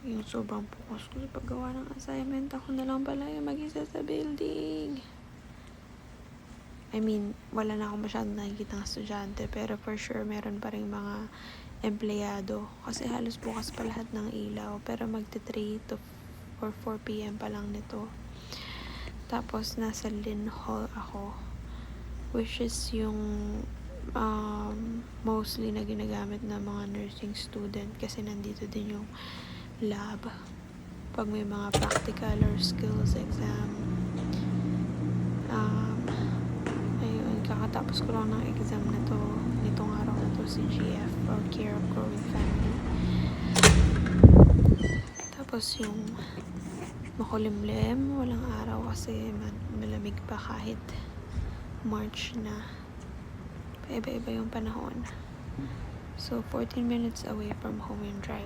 Yung sobrang focus ko sa paggawa ng assignment, ako na lang pala yung mag-isa sa building. I mean, wala na ako masyadong nakikitang estudyante, pero for sure, meron pa rin mga empleyado. Kasi halos bukas pa lahat ng ilaw, pero magte-3 to or 4 p.m. pa lang nito. Tapos, nasa Lynn Hall ako, which is yung mostly na ginagamit ng mga nursing student kasi nandito din yung lab pag may mga practical or skills exam. Ayun, kakatapos ko lang ng exam na to nitong araw na to, si GF or Care of Growing Family. Tapos yung makulimlim, walang araw kasi malamig pa kahit March na. Paiba-iba yung panahon. So 14 minutes away from home yung drive.